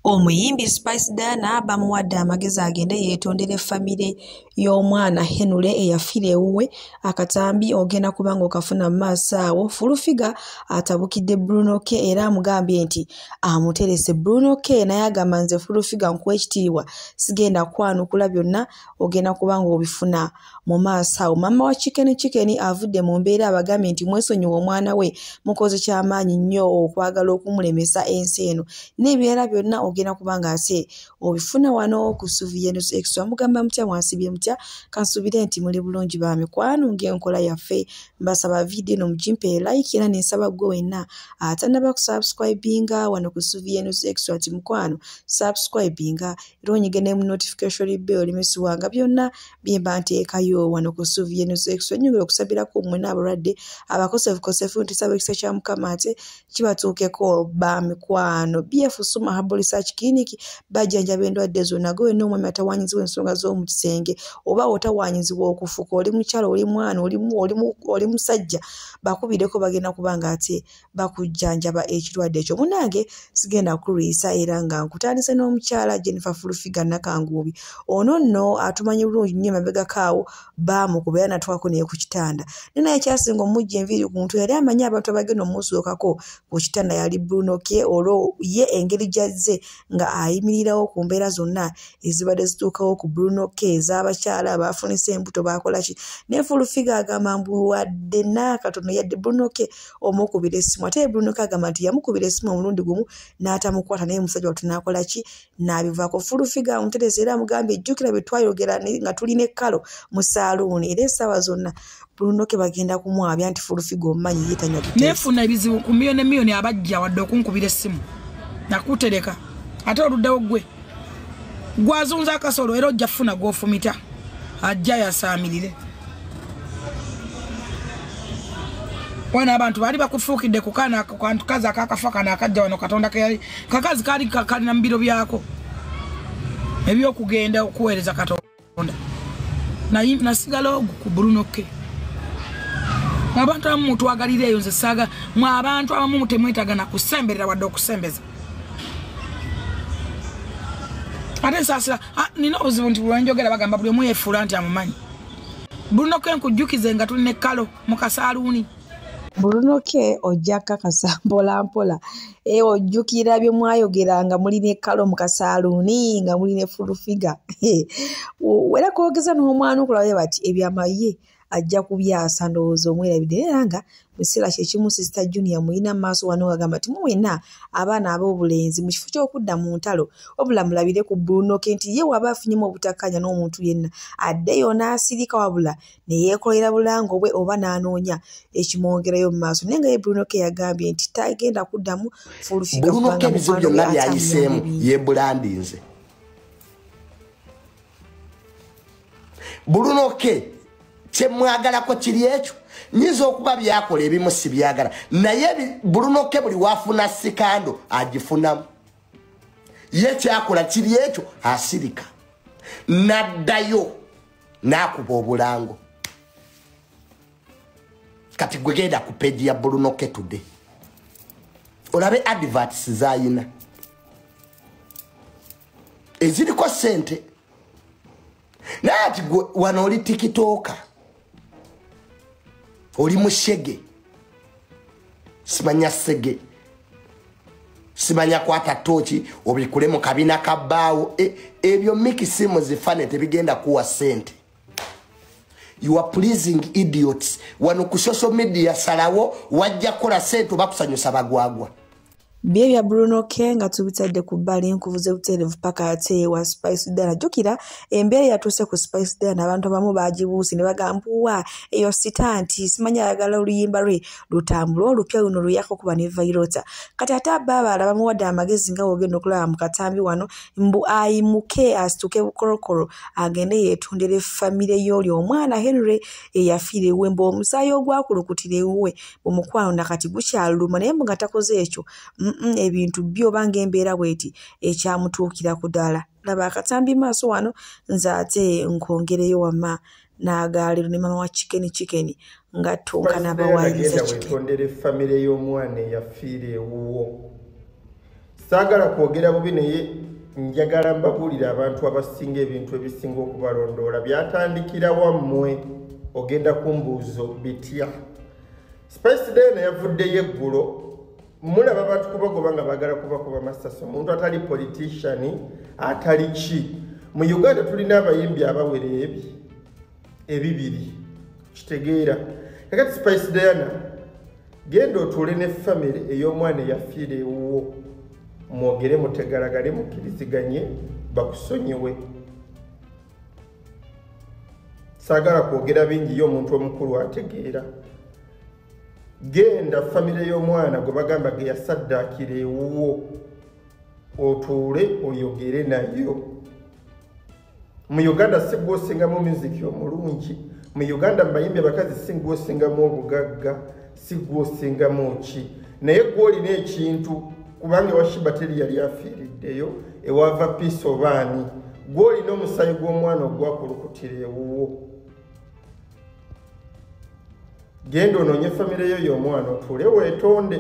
Omuyimbi Spice Diana bamuwadde amagezi agende yeetondere famire y'omwana Henry eyafiira ewuwe. Akatambi ogenda kuba ng'okafuna mu maaso awo. Fulufiga atabukidde Bruno K era amugambye nti amuterese. Bruno K naye agamba nze Fulufiga nkuwa ekitiibwa sigenda kwanukula, byonna ogenda kuba ng'obifuna mu maaso awo. Mama wa Chicken avudde mu mbeera abagambye nti mwesonyiwa omwana we mukoze kyamaanyi nnyo okwagala okumulemesa ensi eno, n'ebyera byonna ogenda kubanga ate obifuna wano ku Suvie News Extra. Mugamba mutya, mwansibye mutya? Kansubire nti muli bulungi ba mikwano ng'enkola yaffe. Mbasaba video eno mugimpe like era nensaba gwe wenna atanaba kusubscribinga wano ku Suvie News Extra nti mukwano subscribinga era onyige ne mu notification bell limesiwanga byonna byemba nteekayo wano ku Suvie News Extra. Nyongera okusabirako mmwe n'abalwadde abakosefu nti saba ekisa kya Mukama ate kibatuukeko ba mikwano. BF Suma Herbal Research Clinic bajjanjaba endwadde zonna. Gwe wenna omwami atawaanyizibwa ensonga z'omu kisenge oba otawaanyizibwa okufuka, oli mukyala, oli mwana, oli musajja, bakubireko bagenda kubanga ate bakujjanjaba ekirwadde ekyo. Munange sigenda kulwisa era nga nkutandise n'omukyala Jennifer Fulufiga Nakanguubi. Ono nno atumanyi bulungi nnyo emabegakaawo baamukuba era natwako naye ku kitanda. Naye ekyasinga omujja enviiri ku muntu yali amanyi abantu abagenda omusookako ku kitanda yali Bruno K, olwo ye engeri gyazze nga ayimirirawo ku mbeera zonna ezibadde zituukawo ku Bruno K ez'abakyala abaafunisa embuto baakola ki. Ne Fulufiga agamba mbu wadde n'akatono yadde Bruno K omukubira essimu, ate Bruno K agamba nti yamukubira essimu omulundi gumu n'atamukwata, naye musajja wattu n'akola ki, n'abivaako. Fulufiga amuterese era amugambye ejjukira bye twayogera nga tulina ekkalo mu saaluuni, era essaawa zonna Bruno K bagenda kumwabya nti Fulufiga omumanyi yeetanywa biteesi. Neefuna ebizibu ku miliyoni abajja wadde okunkubira essimu nakutereka, ate oluddawo gwe gwazunza akasolo era ojja funa gw'ofumita ajja yasaamirire. Wana abantu bali bakufuukidde ku kaana kantu kazi akakafa kana akajja wano Katonda ke yali kakazi kali kalina mu biro byako ebyokugenda okuweereza Katonda. Nasigala ku Bruno K. Abantu abamu mutwagalireyo, nze saaga mwe abantu abamu mutemwetaga na kusemberera wadde okusembeza. Ate nsasira nina obuzibu nti bwenjogera bagamba buli omu yeefuula nti amumanyi. Bruno K nkujjukize nga tulina ekkalo mu kasaaluuni. Bruno K ojja kakasa mpola mpola. Ojjukira bye mwayogeranga mulina ekkalo mu kasaaluuni nga mulina Fulufiga. Wera kwogeza n'omwana okulabe bati ebyamaye ajja kubyasa ndowooza omwerabidde. Era nga mu kiseera kyekimu Sister Junior muyina mu maaso wano agamba nti muwenna abaana ab'obulenzi mu kifo ky'okudda mu ntalo wabula mulabire ku Bruno K nti ye waba afunyemu obutakkanya n'omuntu yenna addeyo n'asirika wabula ne yeekolera bulango bwe oba n'anoonya ekimwongerayo mu maaso. Naye nga ye Bruno K yagambye nti tagenda kuddamu Fulufiga Bruno K ebizibu byonna byayiseemu yeebulandinze. Bruno K kyemwagalako kiri ekyo, nyiza okuba byakola ebimu si byagala, naye Bruno K buli wafuna sikando agifunamu. Ye kyakola kiri ekyo asirika naddayo n'akuba obulango. Kati gwe genda ku page ya Bruno K today olabe adverts zayina eziriko sente. Naye ati gwe wano oli tikitoka, oli mushege, simanya sege, simanya kwata tochi obikule mu kabina kabaawo. Ebyo mikisimu zifane tebigenda kuwa sente. You are pleasing idiots. Wano ku social media salawo wajja kola sente bakusanyusa bagwagwa. Bye bya Bruno K nga tubitadde ku bbali nkuvuze buterevu paka ate wa Spice Diana. Jukira embeera yatuuse ku Spice Diana abantu abamu bagibuusi ne bagambuwa eyo sitanti simanya ayagala oluyimba lwe lutambula olupya luno luyako kuba ne vairota. Kati ate abbaabala bamuwadde amagezi nga wogenda okulaba mu katambi wano mbu ayimuke asituke bukorokoro agende yeetondere famire y'oli omwana Henry eyafiira ewuwe mbu omusaayi ogwakulukutira ewuwe omukwano nakati gukyaluluma, naye mbu nga takoze ekyo ebintu byoba ng'embeera bweti ekyamutuukira ku ddala. Laba akatambi maaso wano nze ate nkongereyo wama n'agaaliro ne mama wa Chicken nga ttunka n'abawaayiriza wetondere famire y'omwana eyafiira ewuwo. Saagala kwogera bubi naye njagala mbabuulira abantu abasinga ebintu ebisinga okubalondoola byatandikira wammwe ogenda kumbuuzo bitya. Spice Diana yavuddeyo eggulo mulaba abantu kubagoba nga baagala kubakuba masasi omuntu atali politician atali ki. Mu Uganda tulina abayimbi abawera ebibiri kitegeera. Kakati Spice Diana genda otuule ne family ey'omwana eyafiira ewuwo mwogere mutegalagale mukkiriziganye bakusonyiwe. Saagala kwogera bingi y'omuntu omukulu ategeera. Genda family y'omwana gwe bagamba ge yasaddaakira ewuwo otuule oyogere nayo. Mu Uganda si gwe osingamu music omulungi. Mu Uganda mbayimbi abakazi si gwe osingamu obugagga, si gwe osingamu ki. Naye gwe olina ekintu kubanga Washiba teri yali afiiriddeyo ewava Peace Obaani. Gwe olina omusayi gw'omwana ogwakulukutira ewuwo. Genda onoonye famire yo y'omwana otuule weetonde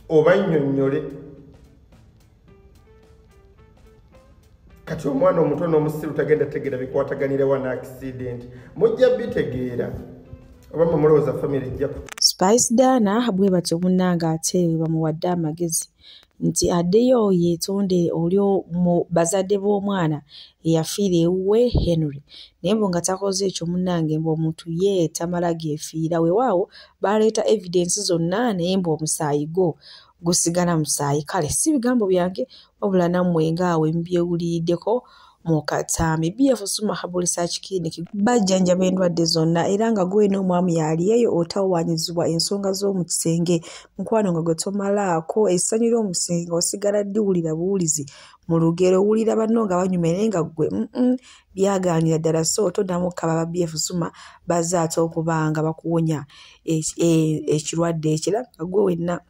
oba nnyonnyole. Kati omwana omuto n'omusiru tagenda tegeera bikwataganira wana accident. Mujja bitegeera oba mulowooza famire ejja ku Spice Diana bwe batyo munnanga ate bamuwadde amagezi nti addeyo yeetonde oli mu bazadde b'omwana eyafiira ewuwe Henry. Naye mbu nga takoze ekyo munnange mbu omuntu ye tamala geefiira. Weewaawo baleeta evidence zonna naye mbu omusaayi gusigala musaayi. Kale si bigambo byange wabula nammwe ngaawe mbyewuliriddeko mu Katambi. BF Suma Herbal Research Clinic bajjanjaba endwadde zonna era nga gwe n'omwami yali eyo otawanyizibwa ensonga z'omu kisenge. Mukwano nga gwe tomalaako essanyu ly'omusenge osigala ddiwulira buwulizi mu lugero owulira banno nga banyuma naye nga gwe byagaanira ddala. So toddamu kaba ba BF Suma bazze ate okuba nga bakuwonya ekirwadde ekira nga gwe wenna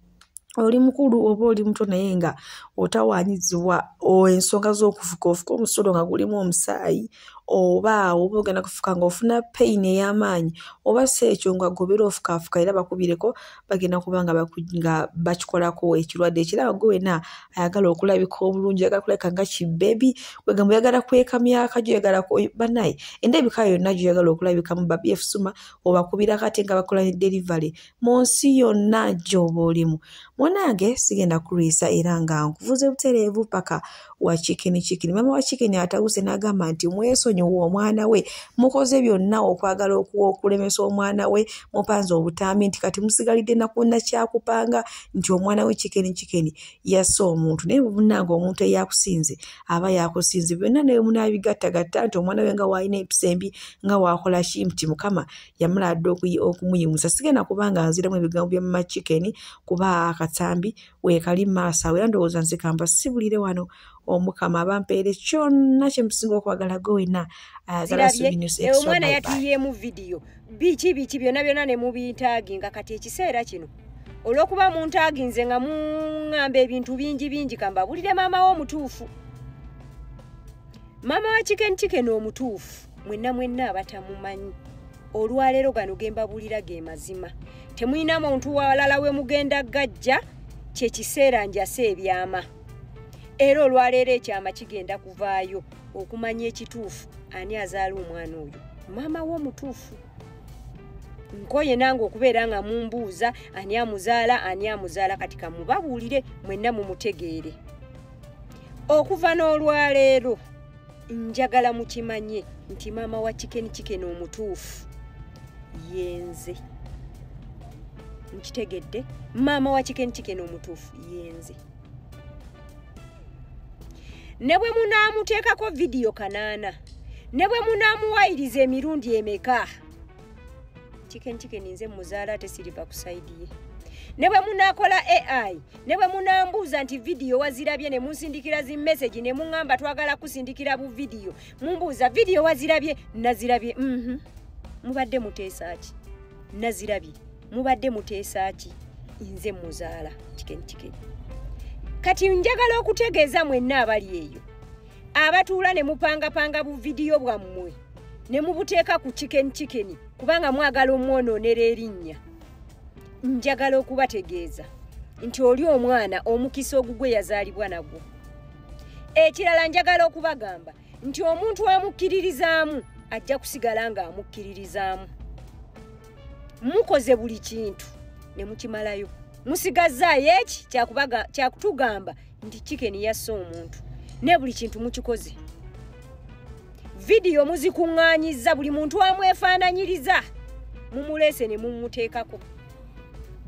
oli mukulu oba oli muto naye nga otawanyizibwa ensonga z'okufuka ofuka omusolo nga gulimu omusaayi oba ogenda kufuka ng'ofuna pain ey'amaanyi oba si ekyo nga gobera ofukaafuka era bakubireko bagenda kuba nga bakikolako ekirwadde ekira. Gwe wenna ayagala okulabika obulungi ayagala kulabika nga kibebi kwegamba oyagala kweka myaka gyo oyagala banaye endabika yonna gyoyagala okulabikamu ba BF Suma obakubira kati nga bakola ne delivery mu nsi yonna gy'oba olimu. Munange sigenda kulwisa era nga nkuvuze butereevu paka wa chicken. Mama wa chicken atawuse n'agamba nti mwesonyiwa omwana we mukoze byonna okwagala okulemesa omwana we mupanze obutambi nti kati musigalidde nakuna kyakupanga nti omwana we chicken yasse omuntu. Naye bunanga omuntu eyakusinze aba yakusinze byonna naye munabigattagatta nti omwana we nga waalina empisa embi nga waakola ki nti Mukama yamuladde okumuyimusa. Sigenda kubanga nziramu ebigambo bya mama chicken kuba Katambi weekali maaso era ndowooza nze kamba sibulire wano Omukama abampeere kyonna kye musinga okwagala gwe wenna ayagala News Extra. Omwana yatuyemu video biki byonna ne mubintaaginga kati ekiseera kino olw'okuba muntaaginze nga muŋŋamba ebintu bingi kamba bulire maama wo omutuufu. Maama wa chicken omutuufu mwenna abatamumanyi olwaleero gano gembabulira ge mazima. Temuyina muntu walala we mugenda gajja kye kiseera njase ebyama. Era olwaleero ekyama kigenda kuvaayo okumanya ekituufu ani azaala omwana oyo maama wo omutuufu. Nkoye nange okubeera nga mumbuuza ani amuzaala kati kamubabuulire mwenna mumutegeere. Okuva n'olwaleero njagala mukimanye nti maama wa chicken omutuufu yenze. Nkitegedde maama wa chicken omutuufu yenze. Ne bwe munaamuteekako video kanaana ne bwe munaamuwayiriza emirundi emeka chicken nze muzaala ate siriva ku side ye. Ne bwe munaakola AI ne bwe munaambuuza nti video wazirabye ne munsindikira zi message ne muŋŋamba twagala kusindikira bu video mumbuuza video wazirabye nazirabye mubadde muteesa ki nazirabye mubadde muteesa ki nze muzaala chicken. Kati njagala okutegeeza mwenna abali eyo abatuula ne mupanga bu video bwammwe ne mubuteeka ku chicken kubanga mwagala omwonoonera erinnya. Njagala okubategeeza nti oli omwana omukisa ogugwe yazaalibwa nagwo. Ekirala njagala okubagamba nti omuntu amukkiririzaamu ajja kusigala nga amukkiririzaamu. Mukoze buli kintu ne mukimalayo. Musigazzaayo eki kyakutugamba nti Chicken yasse omuntu. Ne buli kintu mukikoze. Video muzikuŋŋaanyizza buli muntu amwefaananyiriza. Mumulese ne mumuteekako.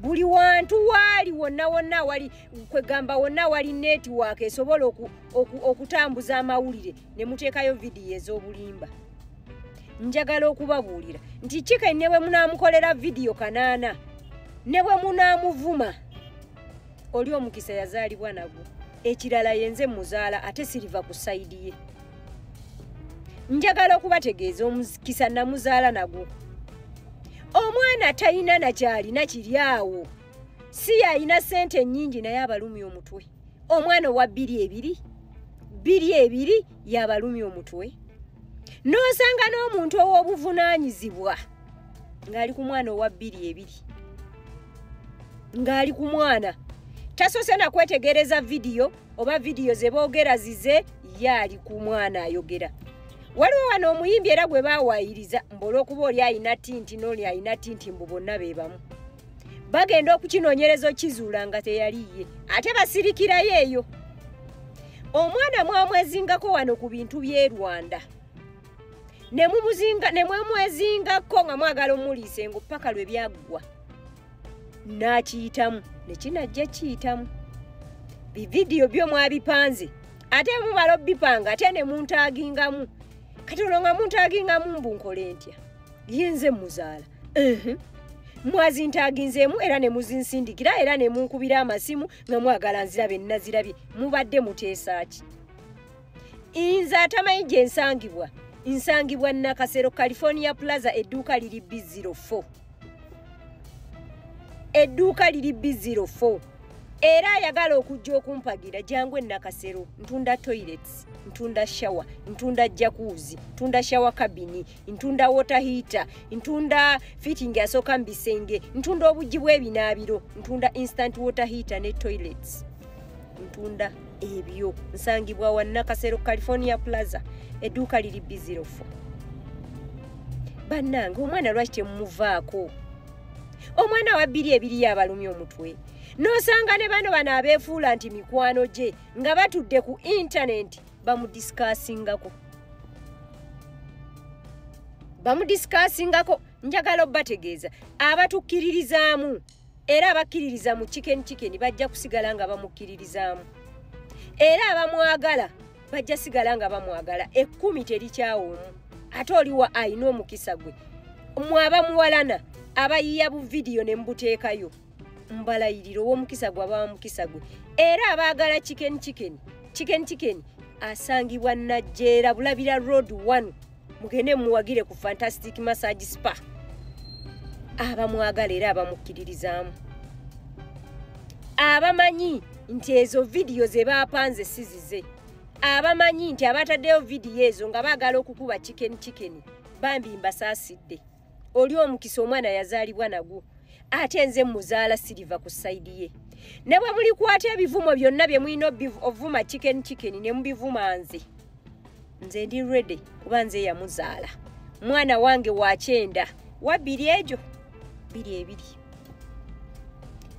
Buli wantu wali wonna wali kwegamba wonna wali network esobola okutambuza amawulire ne muteekayo video ez'obulimba. Njagala okubabuulira nti Chicken ne bwe munaamukolera video kanaana ne bwe munaamuvuma oli omukisa yazaalibwa nagwo. Ekirala yenze muzaala ate siriva ku sayidi ye. Njagala okubategeeza omukisa namuzaala nagwo. Omwana talina na kyalina kiri awo. Si yalina ssente nnyingi naye abalumya omutwe. Omwana owa 2 yabalumya omutwe. N'osanga n'omuntu ow'obuvunaanyizibwa ng'ali ku mwana owa 2 ng'ali ku mwana. Tasoose na kwetegereza video oba video ze boogera zize yali ku mwana ayogera. Waliwo wano omuyimbi era gwe baawayiriza olw'okuba oli alina tinti n'oli alina tinti mbu bonna be bamu. Bagenda okukinoonyereza okizuula nga teyaliye ate basirikirayo eyo. Omwana mwamwezingako wano ku bintu by'e Rwanda. Ne mwemwezingako nga mwagala omuliise ngo paka lwe byaggwa. N'akiyitamu ne kinajja kiyitamu. Bividiyo byo mwabipanze ate mumala obbipanga ate ne muntaagingamu. Kati olwo nga muntaagingamu mbu nkole ntya? Yenze muzaala. Mwazintaaginzeemu era ne muzinsindikira era ne munkubira amasimu nga mwagala nzirabe nazirabye. Mubadde muteesa ki? Inza atamanyi gye nsangibwa. Nsangibwa Nakasero California Plaza edduuka liri B04. Edduuka liri B04. Era ayagala okujja okumpagira jangu Nakasero. Ntunda toilets, ntunda shower, ntunda jacuzzi, ntunda shower cabin, ntunda water heater, ntunda fitting asooka mbisenge, ntunda obujji bw'ebinaabiro, ntunda instant water heater ne toilets. Ntunda ebyo. Nsangibwa wa Nakasero California Plaza edduuka liri B04. Bannange omwana lwaki temumuvaako? Omwana wa 2 yabalumya omutwe. N'osanga ne bano abeefuula nti mikwano gye nga batudde ku internet bamudiskasingako. Njagala obbategeeza abatukkiririzaamu era abakkiririza mu Chicken bajja kusigala nga bamukkiririzaamu. Era abamwagala bajja sigala nga bamwagala. 10 terikyawomu. Ate oliwa ayina omukisa gwe. Mwaba muwalana abayiya bu video ne mbuteekayo. Mbalayiriro w'omukisa gwe aba mukisa gwe. Era abaagala Chicken asangibwa Najjeera Bulabira Road 1. Mugende muwagire ku Fantastic Massage Spa. Abamwagala era abamukkiririzaamu. Abamanyi nti ezo video ze baapanze sizize. Abamanyi nti abataddeyo video ezo nga baagala okukuba Chicken bambi mbasaasidde. Oli omukisa omwana yazaalibwa nagwo. Ate nze muzaala siriva ku sayidi ye. Ne bwe mulikwata ebivumo byonna bye mulina ovuma Chicken ne mubivuma nze ndi ready kuba nze yamuzaala. Mwana wange wa 9 wa 2 ejo 2.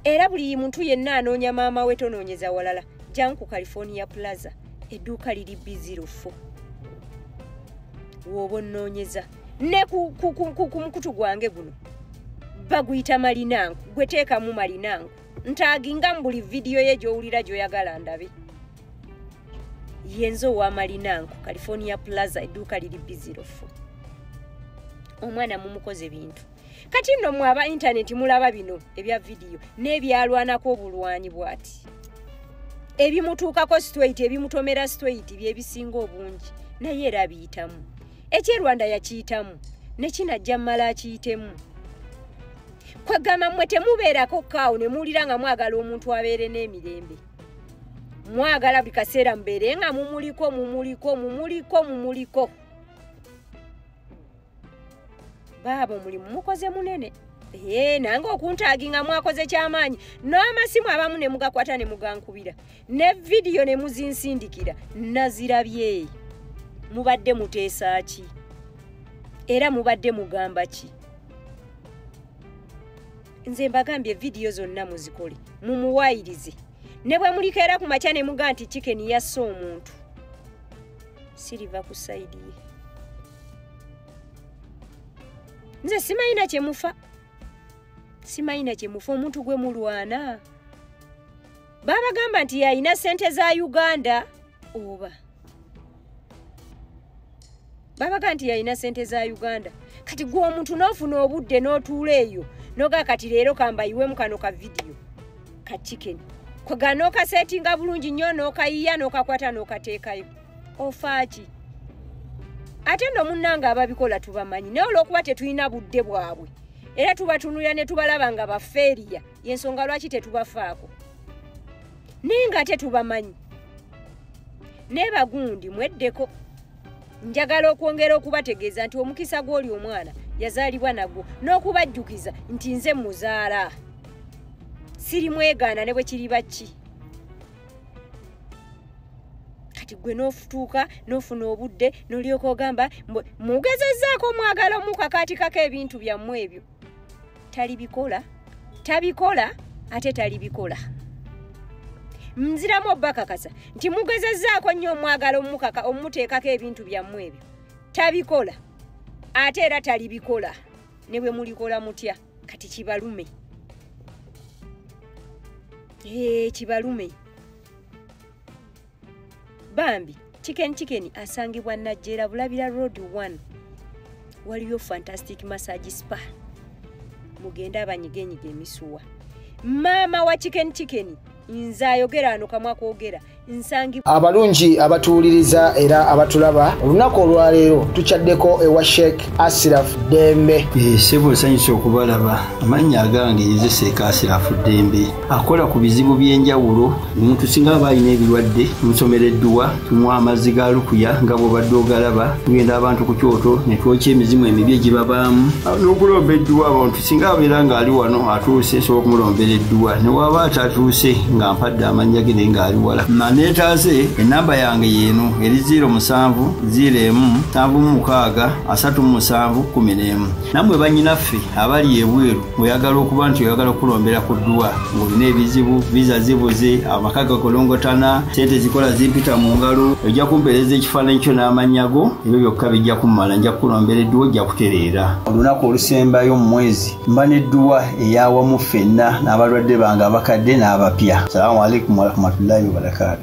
Era buli muntu yenna anoonya maama we tonoonyeza walala. Jangu ku California Plaza edduuka liri B04. Woba onnoonyeza ne ku mukutu gwange guno baguyita malinanku. Gwe teekamu malinanku. Ntaaginga mu buli video ye gy'owulira gy'oyagala ndabe. Yenzo wa malinanku California Plaza edduuka liri B04. Omwana mumukoze bintu. Kati nno mwaba internet mulaba bino ebya video n'ebyalwanako obulwanyi bwati. Ebimutuukako straight ebimutomera straight byebisinga obungi naye era biyitamu. Ekyerwanda yakiyitamu ne kinajja mmala akiyitemu. Kwegamba mmwe temubeerako kaawo ne muwulira nga mwagala omuntu abeere n'emirembe. Mwagala buli kaseera mbeere nga mumuliko. Baabo mulimu mukoze munene. nange okuntaginga mwakoze kyamaanyi n'amasimu abamu ne mugakwata ne mugankubira ne vidiyo ne muzinsindikira nazirabye. Mubadde muteesa ki era mubadde mugamba ki? Nze mbagambye vidiyo zonna muzikole mumuwayirize ne bwe mulikeera ku makya ne muga nti Chicken yasse omuntu siriva ku saidi ye. Nze simayina kyemufa omuntu gwe mulwana. Babagamba nti yayina sente za Uganda oba babagamba nti yayina sente za Uganda. Kati gwe omuntu n'ofuna obudde n'otuula eyo noga kati leero kambayiwemu kano ka vidiyo ka Chicken kwega n'okasetinga bulungi nnyo n'okayiya n'okakwata n'okateekayo ofaaki. Ate nno munnanga ababikola tubamanyi naye olw'okuba tetulina budde bwabwe era tubatunulira ne tubalaba nga bafeeriya y'ensonga lwaki tetubafaako naye nga ate tubamanyi. Ne bagundi mweddeko. Njagala okwongera okubategeeza nti omukisa gw'oli omwana yazaalibwa nagwo n'okubajjukiza nti nze muzaala siri mwegaana ne bwe kiriba ki. Kati gwe n'ofutuuka n'ofuna obudde n'olyoka ogamba mugezezzaako omwagala omukakaatikako ebintu byammwe ebyo. Tabikola ate talibikola. Nziramu obbakakasa nti mugezezzaako nnyo omwagala omuteekako ebintu byammwe ebyo. Tabikola ate era talibikola. Ne bwe mulikola mutya kati kibalume. Kibalume. Bambi Chicken asangibwa Najjera Bulabira Road 1. Waliyo Fantastic Massage Spa. Mugenda abanyigenyiga emisuwa. Mama wa Chicken nze ayogera ano kamwa kwogera nsangi. Abalungi abatuuliriza era abatulaba olunaku olwaleero tukyaddeko ewa Sheikh Ashraf Dembe. Sebo sanyusa okubalaba amannya agange Seeka Ashraf Dembe akola ku bizibu by'enjawulo. Omuntu singa aba alina ebirwadde musomereddwa tunywa amazzi ga lukuya nga bw'obadde ogalaba tugenda abantu ku kyoto ne twokya emizimu emibi egibabaamu n'okulombeddwa abantu singa abeera ng'ali wano atuuse sobola okumulombereddwa ne waba atatuuse nga mpadde amannya ge naye ng'ali wala. Neetaase enamba yange yeeno eri 0707363711. Nammwe bannyinaffe abali ebweru oyagala okuba nti oyagala okulombera ku ddwa ng'olina ebizibu viza zibuze amaka gakolongotana sente zikola zimpita mu ngalo ojja kumpeereza ekifaananyi kyo n'amannya go ebyo byokka bijja kummala nja kukulombera edduwa ojja kutereera. Olunaku olusembayo mu mwezi mba n'edduwa eyawamu ffenna n'abalwadde bange abakadde n'abapya. Salaamu alaikum warahmatullahi wabarakatuh.